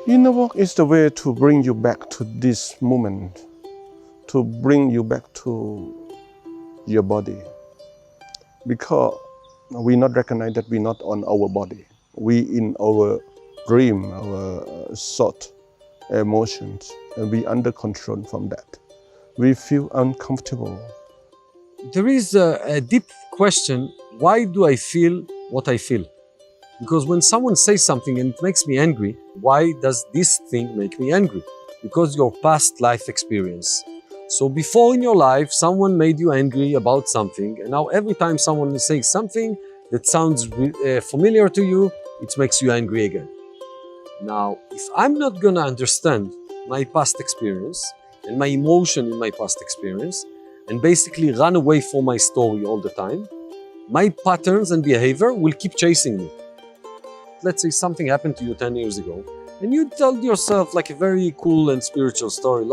Inner walk is the way to bring you back to this moment, to bring you back to your body. Because we not recognize that we not on our body. We in our dream, our thought, emotions, and we under control from that. We feel uncomfortable. There is a deep question, why do I feel what I feel? Because when someone says something and it makes me angry, why does this thing make me angry? Because your past life experience. So before in your life, someone made you angry about something, and now every time someone is saying something that sounds familiar to you, it makes you angry again. Now, if I'm not gonna understand my past experience and my emotion in my past experience, and basically run away from my story all the time, my patterns and behavior will keep chasing me. Let's say something happened to you 10 years ago, and you told yourself like a very cool and spiritual story,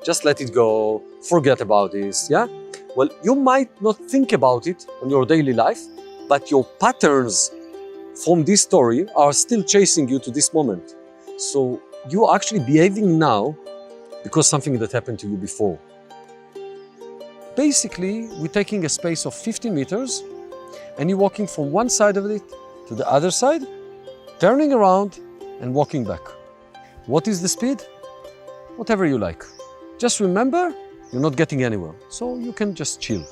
just let it go, forget about this, yeah? Well, you might not think about it in your daily life, but your patterns from this story are still chasing you to this moment. So you're actually behaving now because something that happened to you before. Basically, we're taking a space of 50 meters and you're walking from one side of it to the other side, turning around and walking back. What is the speed? Whatever you like. Just remember, you're not getting anywhere, so you can just chill.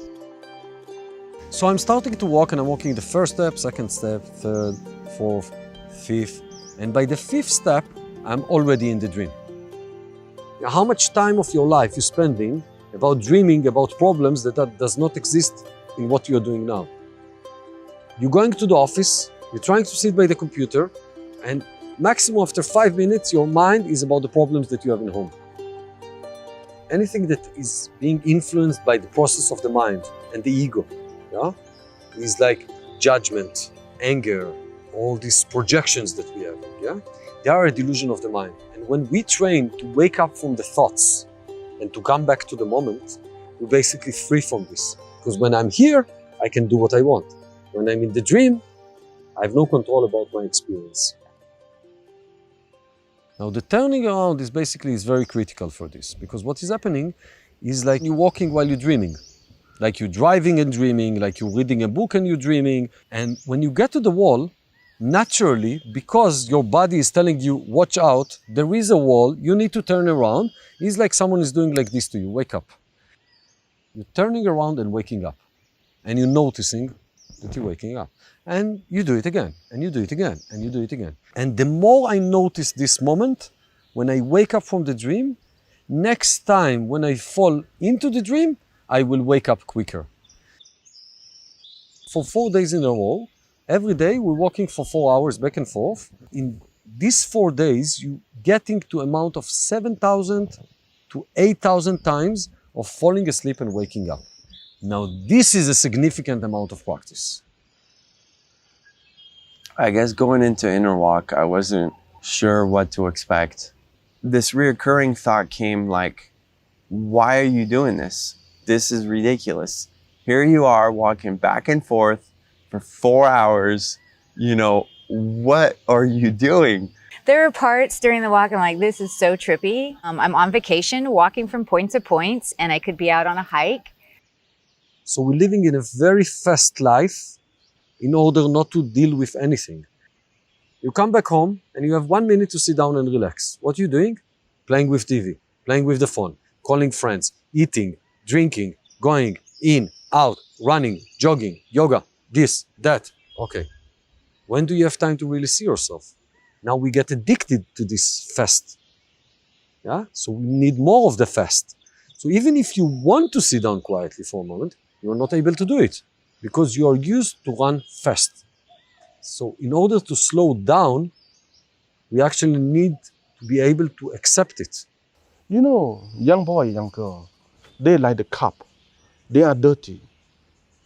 So I'm starting to walk and I'm walking the first step, second step, third, fourth, fifth, and by the fifth step, I'm already in the dream. How much time of your life you're spending about dreaming about problems that does not exist in what you're doing now? You're going to the office, you're trying to sit by the computer, and maximum after 5 minutes, your mind is about the problems that you have in home. Anything that is being influenced by the process of the mind and the ego, yeah, is like judgment, anger, all these projections that we have, yeah? They are a delusion of the mind. And when we train to wake up from the thoughts and to come back to the moment, we're basically free from this. Because when I'm here, I can do what I want. When I'm in the dream, I have no control about my experience. Now, the turning around is very critical for this, because what is happening is like you're walking while you're dreaming. Like you're driving and dreaming, like you're reading a book and you're dreaming. And when you get to the wall, naturally, because your body is telling you, watch out, there is a wall, you need to turn around. It's like someone is doing like this to you, wake up. You're turning around and waking up. And you're noticing that you're waking up. And you do it again, and you do it again, and you do it again. And the more I notice this moment, when I wake up from the dream, next time when I fall into the dream, I will wake up quicker. For 4 days in a row, every day we're walking for 4 hours back and forth. In these 4 days, you're getting to amount of 7,000 to 8,000 times of falling asleep and waking up. Now, this is a significant amount of practice. I guess going into Inner Walk, I wasn't sure what to expect. This reoccurring thought came like, why are you doing this? This is ridiculous. Here you are walking back and forth for 4 hours. You know, what are you doing? There are parts during the walk I'm like, this is so trippy. I'm on vacation, walking from point to point, and I could be out on a hike. So we're living in a very fast life in order not to deal with anything. You come back home and you have 1 minute to sit down and relax. What are you doing? Playing with TV, playing with the phone, calling friends, eating, drinking, going in, out, running, jogging, yoga, this, that. Okay. When do you have time to really see yourself? Now we get addicted to this fast. Yeah? So we need more of the fast. So even if you want to sit down quietly for a moment, you're not able to do it because you are used to run fast. So in order to slow down, we actually need to be able to accept it. You know, young boy, young girl, they like the cup. They are dirty.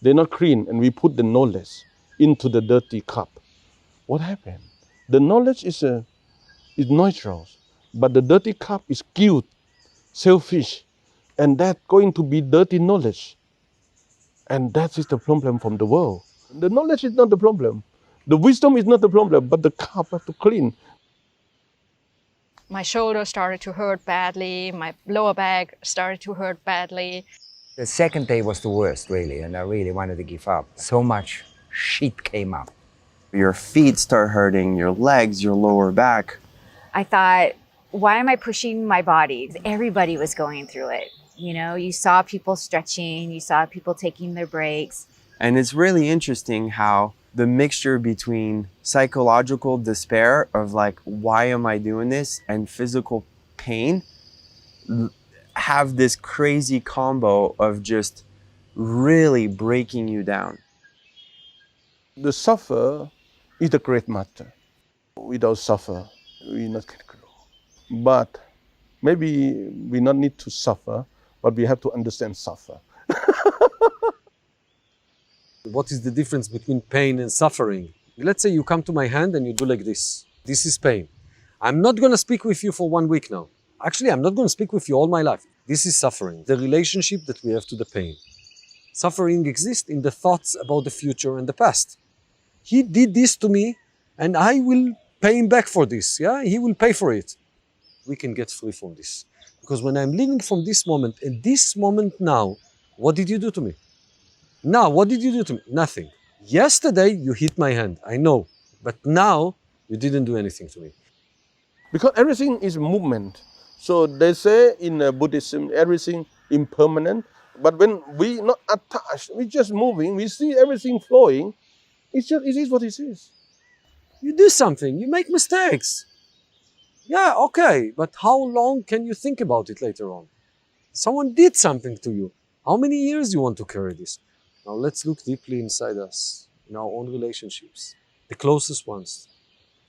They're not clean, and we put the knowledge into the dirty cup. What happened? The knowledge is neutral, but the dirty cup is guilt, selfish, and that's going to be dirty knowledge. And that is the problem from the world. The knowledge is not the problem. The wisdom is not the problem, but the cup has to clean. My shoulder started to hurt badly, my lower back started to hurt badly. The second day was the worst, really, and I really wanted to give up. So much shit came up. Your feet start hurting, your legs, your lower back. I thought, why am I pushing my body? Everybody was going through it. You know, you saw people stretching, you saw people taking their breaks. And it's really interesting how the mixture between psychological despair of like, why am I doing this, and physical pain have this crazy combo of just really breaking you down. The suffer is the great matter. Without suffer, we not can grow. But maybe we not need to suffer, but we have to understand suffer. What is the difference between pain and suffering? Let's say you come to my hand and you do like this. This is pain. I'm not going to speak with you for 1 week now. Actually, I'm not going to speak with you all my life. This is suffering, the relationship that we have to the pain. Suffering exists in the thoughts about the future and the past. He did this to me, and I will pay him back for this. Yeah, he will pay for it. We can get free from this. Because when I'm living from this moment, and this moment now, what did you do to me? Now, what did you do to me? Nothing. Yesterday, you hit my hand, I know. But now, you didn't do anything to me. Because everything is movement. So they say in Buddhism, everything impermanent. But when we not attached, we just moving, we see everything flowing. It is what it is. You do something, you make mistakes. Yeah, okay, but how long can you think about it later on? Someone did something to you. How many years you want to carry this? Now let's look deeply inside us, in our own relationships, the closest ones,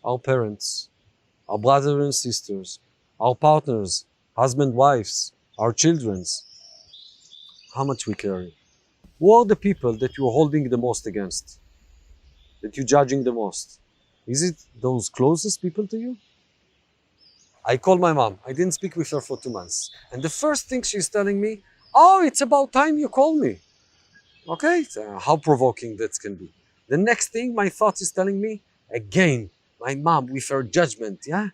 our parents, our brothers and sisters, our partners, husband, wives, our children's. How much we carry. Who are the people that you're holding the most against? That you're judging the most? Is it those closest people to you? I called my mom. I didn't speak with her for 2 months. And the first thing she's telling me, oh, it's about time you called me. Okay, so how provoking that can be. The next thing my thoughts is telling me, again, my mom with her judgment, yeah?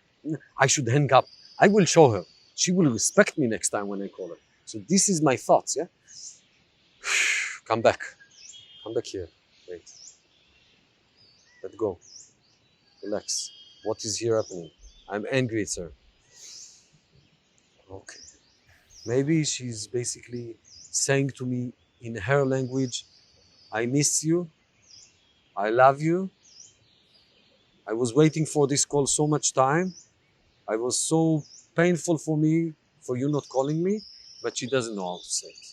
I should hang up. I will show her. She will respect me next time when I call her. So this is my thoughts, yeah? Come back. Come back here. Wait. Let go. Relax. What is here happening? I'm angry at her. Okay. Maybe she's basically saying to me in her language, I miss you. I love you. I was waiting for this call so much time. I was so painful for me, for you not calling me, but she doesn't know how to say it.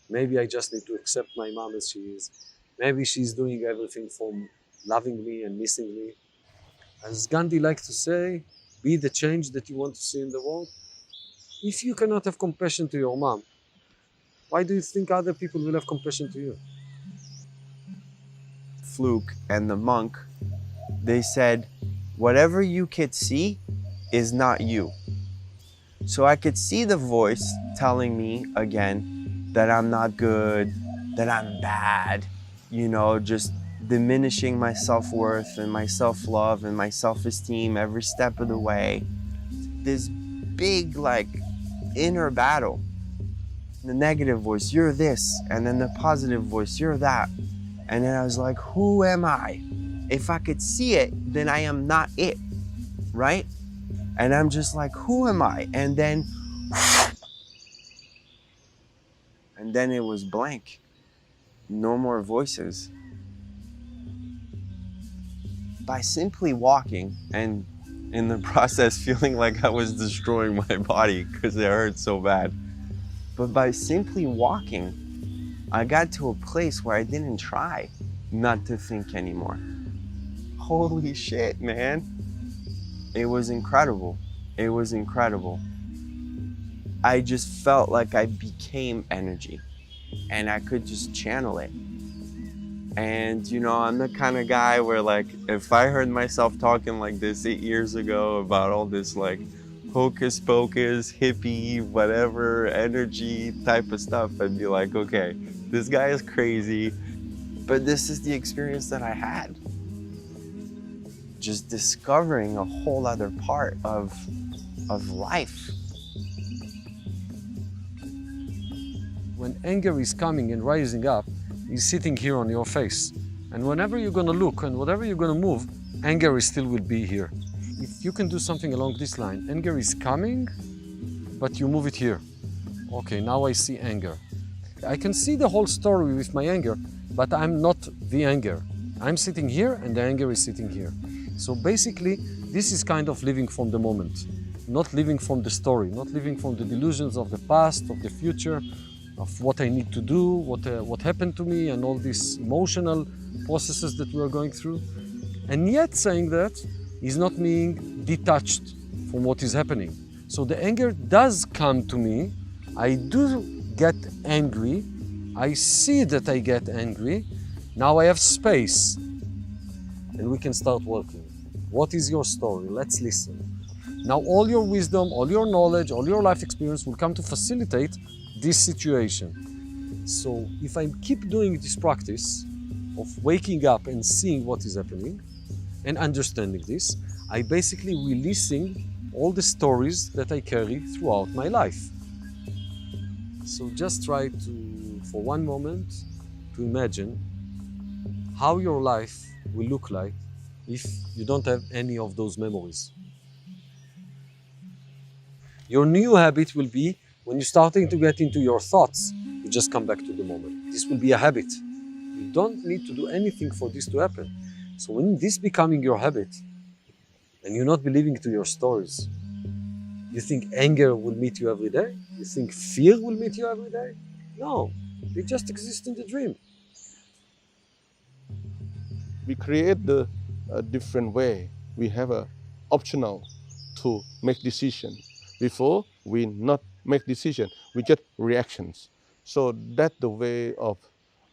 Maybe I just need to accept my mom as she is. Maybe she's doing everything for loving me and missing me. As Gandhi liked to say, be the change that you want to see in the world. If you cannot have compassion to your mom, why do you think other people will have compassion to you? Fluke and the monk, they said, whatever you could see is not you. So I could see the voice telling me again that I'm not good, that I'm bad, you know, just diminishing my self-worth and my self-love and my self-esteem every step of the way. This big, like, inner battle. The negative voice, you're this, and then the positive voice, you're that. And then I was like, who am I? If I could see it, then I am not it, right? And I'm just like, who am I? And then it was blank. No more voices. By simply walking, and in the process feeling like I was destroying my body because it hurt so bad. But by simply walking, I got to a place where I didn't try not to think anymore. Holy shit, man. It was incredible. It was incredible. I just felt like I became energy and I could just channel it. And you know, I'm the kind of guy where like, if I heard myself talking like this 8 years ago about all this like hocus pocus, hippie, whatever, energy type of stuff, I'd be like, okay, this guy is crazy, but this is the experience that I had. just discovering a whole other part of life. When anger is coming and rising up, it's sitting here on your face. And whenever you're gonna look and whatever you're gonna move, anger is still will be here. If you can do something along this line, anger is coming, but you move it here. Okay, now I see anger. I can see the whole story with my anger, but I'm not the anger. I'm sitting here and the anger is sitting here. So basically, this is kind of living from the moment, not living from the story, not living from the delusions of the past, of the future, of what I need to do, what happened to me, and all these emotional processes that we are going through. And yet saying that is not being detached from what is happening. So the anger does come to me. I do get angry. I see that I get angry. Now I have space and we can start working. What is your story? Let's listen. Now all your wisdom, all your knowledge, all your life experience will come to facilitate this situation. So if I keep doing this practice of waking up and seeing what is happening and understanding this, I basically releasing all the stories that I carry throughout my life. So just try to, for one moment, to imagine how your life will look like if you don't have any of those memories. Your new habit will be when you're starting to get into your thoughts, you just come back to the moment. This will be a habit. You don't need to do anything for this to happen. So when this becoming your habit, and you're not believing to your stories, you think anger will meet you every day? You think fear will meet you every day? No, they just exist in the dream. We create a different way. We have a optional to make decision. Before we not make decision, we get reactions. So that's the way of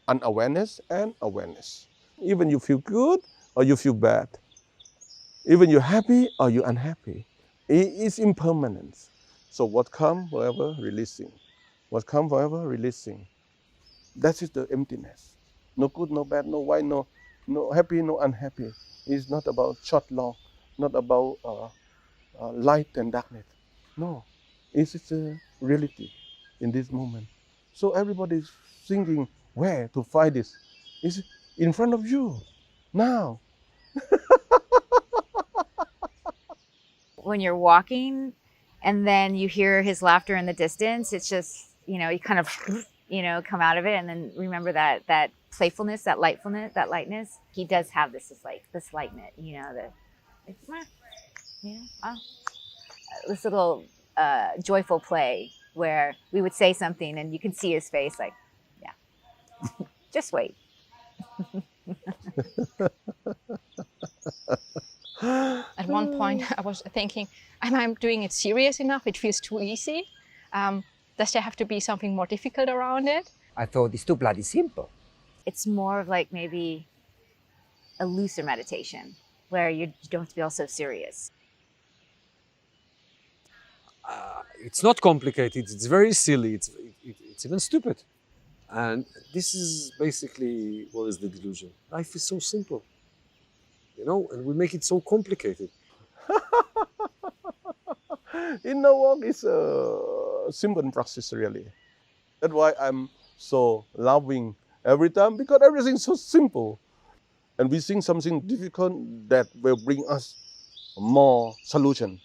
unawareness and awareness. Even you feel good or you feel bad. Even you're happy or you're unhappy. It is impermanent. So what comes, forever releasing. What comes, forever releasing. That is the emptiness. No good, no bad, no white, no happy, no unhappy. It's not about short, long, not about light and darkness. No, it's just a reality in this moment. So everybody's thinking where to find this. It's in front of you, now. When you're walking and then you hear his laughter in the distance, it's just, you kind of, come out of it and then remember that playfulness, that lightness. He does have this lightness, this little joyful play where we would say something and you can see his face like, yeah, just wait. At one point, I was thinking, am I doing it serious enough? It feels too easy. Does there have to be something more difficult around it? I thought it's too bloody simple. It's more of like maybe a looser meditation where you don't have to be all so serious. It's not complicated, it's very silly, it's even stupid. And this is basically what is the delusion. Life is so simple, and we make it so complicated. Inner walk is a simple practice, really. That's why I'm so loving every time, because everything's so simple. And we think something difficult that will bring us more solution.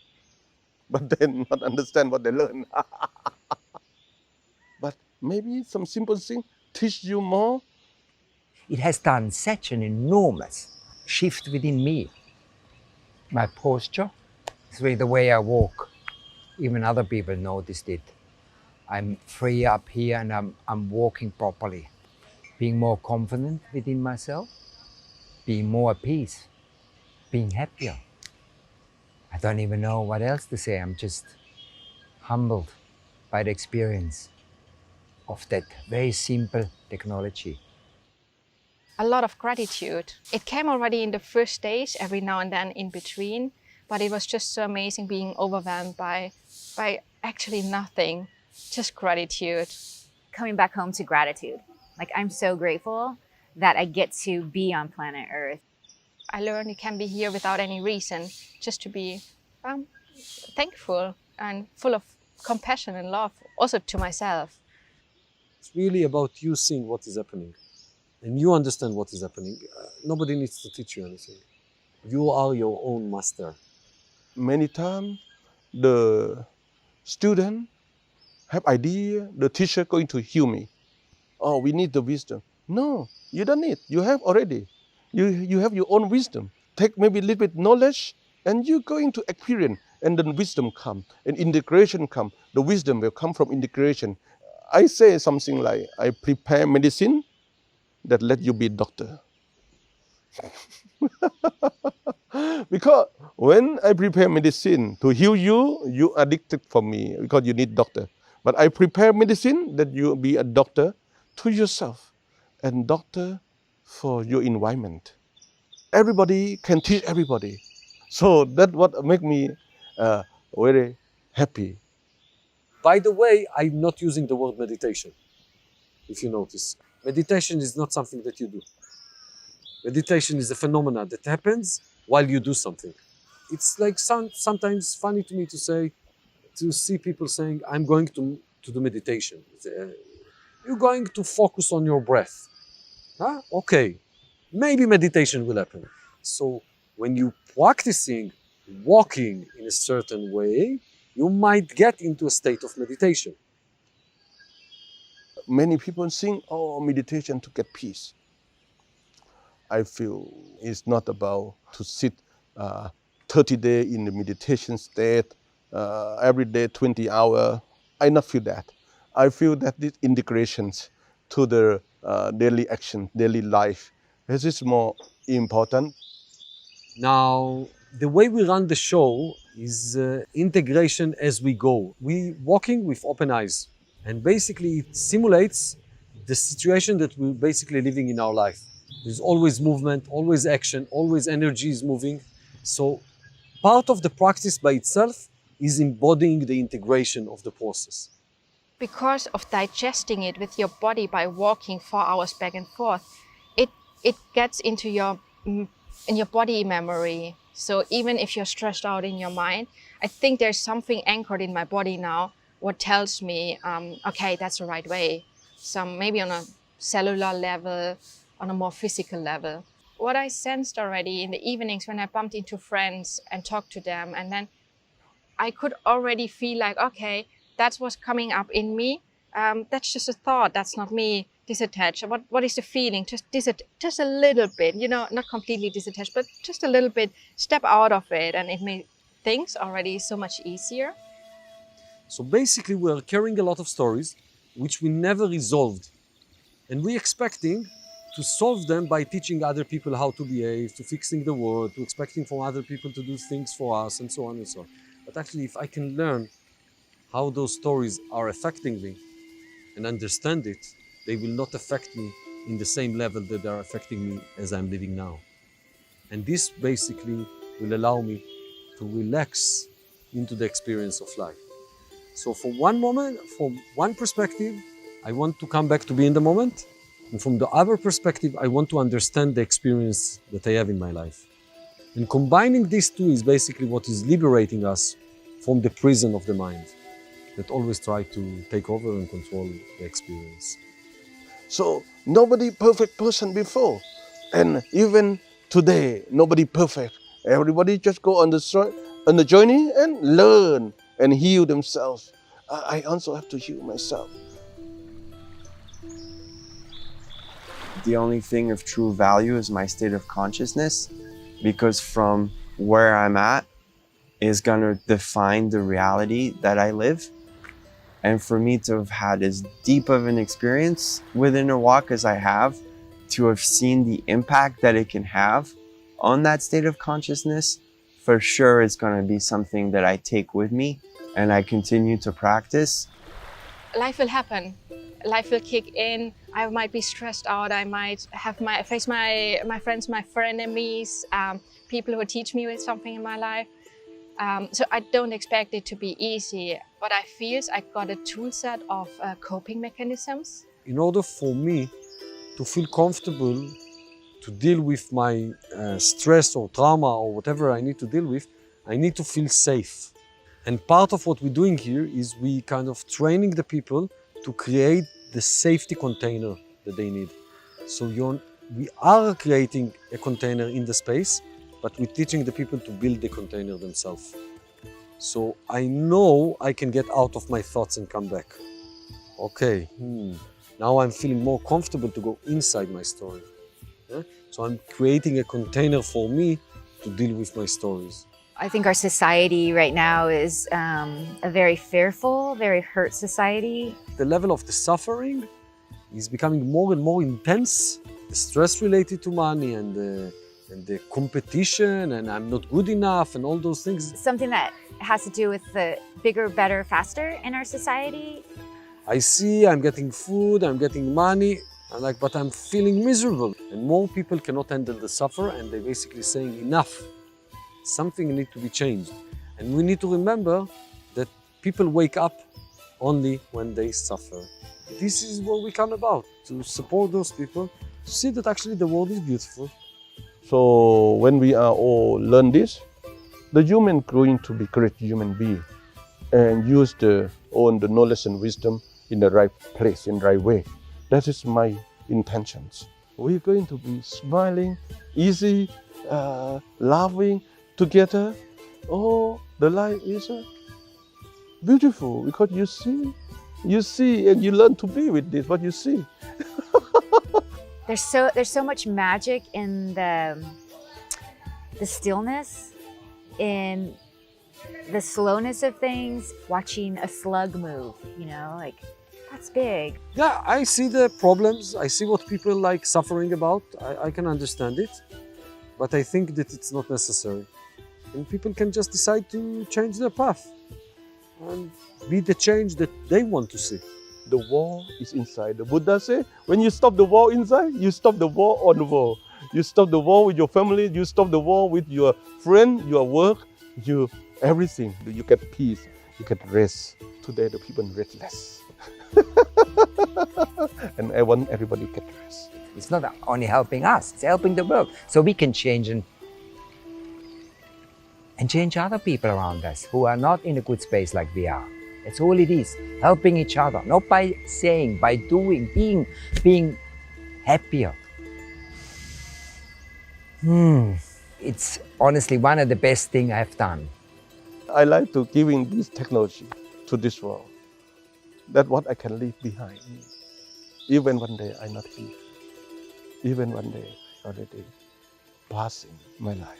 But then not understand what they learn. But maybe some simple thing teach you more. It has done such an enormous shift within me. My posture, the way I walk. Even other people noticed it. I'm free up here and I'm walking properly. Being more confident within myself. Being more at peace. Being happier. I don't even know what else to say. I'm just humbled by the experience of that very simple technology. A lot of gratitude. It came already in the first days, every now and then in between, but it was just so amazing being overwhelmed by actually nothing, just gratitude. Coming back home to gratitude. Like, I'm so grateful that I get to be on planet Earth. I learned it can be here without any reason, just to be thankful and full of compassion and love, also to myself. It's really about you seeing what is happening. And you understand what is happening. Nobody needs to teach you anything. You are your own master. Many times, the student have idea, the teacher going to heal me. Oh, we need the wisdom. No, you don't need. You have already. You have your own wisdom. Take maybe a little bit knowledge, and you're going to experience, and then wisdom come, and integration come. The wisdom will come from integration. I say something like, I prepare medicine that let you be doctor. Because when I prepare medicine to heal you, you addicted for me because you need doctor. But I prepare medicine that you be a doctor to yourself and doctor for your environment. Everybody can teach everybody. So that's what make me very happy. By the way, I'm not using the word meditation, if you notice. Meditation is not something that you do. Meditation is a phenomenon that happens while you do something. It's like sometimes funny to me to see people saying, I'm going to do meditation. You're going to focus on your breath. Huh? Okay, maybe meditation will happen. So when you're practicing walking in a certain way, you might get into a state of meditation. Many people think, oh, meditation to get peace. I feel it's not about to sit 30 days in the meditation state, every day 20 hours. I not feel that. I feel that these integrations to the daily action, daily life, this is more important. Now, the way we run the show is integration as we go. We walking with open eyes, and basically it simulates the situation that we're basically living in our life. There's always movement, always action, always energy is moving. So part of the practice by itself is embodying the integration of the process. Because of digesting it with your body by walking 4 hours back and forth, it gets into your body memory. So even if you're stressed out in your mind, I think there's something anchored in my body now what tells me, okay, that's the right way. Some maybe on a cellular level, on a more physical level. What I sensed already in the evenings when I bumped into friends and talked to them, and then I could already feel like, okay, that's what's coming up in me. That's just a thought. That's not me. Disattached. What is the feeling? Just a little bit. You know, not completely disattached, but just a little bit. Step out of it, and it made things already so much easier. So basically, we are carrying a lot of stories which we never resolved, and we're expecting to solve them by teaching other people how to behave, to fixing the world, to expecting from other people to do things for us, and so on and so on. But actually, if I can learn how those stories are affecting me and understand it, they will not affect me in the same level that they are affecting me as I'm living now. And this basically will allow me to relax into the experience of life. So for one moment, from one perspective, I want to come back to be in the moment. And from the other perspective, I want to understand the experience that I have in my life. And combining these two is basically what is liberating us from the prison of the mind that always try to take over and control the experience. So nobody perfect person before. And even today, nobody perfect. Everybody just go on the journey and learn and heal themselves. I also have to heal myself. The only thing of true value is my state of consciousness, because from where I'm at is gonna define the reality that I live. And for me to have had as deep of an experience with Inner Walk as I have, to have seen the impact that it can have on that state of consciousness, for sure it's gonna be something that I take with me and I continue to practice. Life will happen. Life will kick in. I might be stressed out. I might have face my friends, my frenemies, people who teach me with something in my life. So I don't expect it to be easy. What I feel is I got a tool set of coping mechanisms. In order for me to feel comfortable to deal with my stress or trauma or whatever I need to deal with, I need to feel safe. And part of what we're doing here is we kind of training the people to create the safety container that they need. So we are creating a container in the space, but we're teaching the people to build the container themselves. So I know I can get out of my thoughts and come back. Okay, now I'm feeling more comfortable to go inside my story. Yeah? So I'm creating a container for me to deal with my stories. I think our society right now is a very fearful, very hurt society. The level of the suffering is becoming more and more intense. The stress related to money and the competition and I'm not good enough and all those things. Something that has to do with the bigger, better, faster in our society. I see I'm getting food, I'm getting money, but I'm feeling miserable. And more people cannot handle the suffer and they're basically saying enough. Something needs to be changed. And we need to remember that people wake up only when they suffer. This is what we come about, to support those people, to see that actually the world is beautiful. So when we are all learn this, the human going to be great human being and use the knowledge and wisdom in the right place, in the right way. That is my intentions. We're going to be smiling, easy, laughing together. Oh, the life is beautiful because you see and you learn to be with this, what you see. There's so much magic in the stillness, in the slowness of things, watching a slug move, like that's big. Yeah, I see the problems. I see what people like suffering about. I can understand it, but I think that it's not necessary. And people can just decide to change their path and be the change that they want to see. The war is inside. The Buddha said, when you stop the war inside, you stop the war on the war. You stop the war with your family, you stop the war with your friend, your work, everything. You get peace, you get rest. Today the people rest less. And I want everybody to get rest. It's not only helping us, it's helping the world. So we can change and change other people around us who are not in a good space like we are. That's all it is, helping each other, not by saying, by doing, being happier. It's honestly one of the best things I've done. I like to giving this technology to this world. That's what I can leave behind me. Even one day I'm not here. Even one day already passing my life.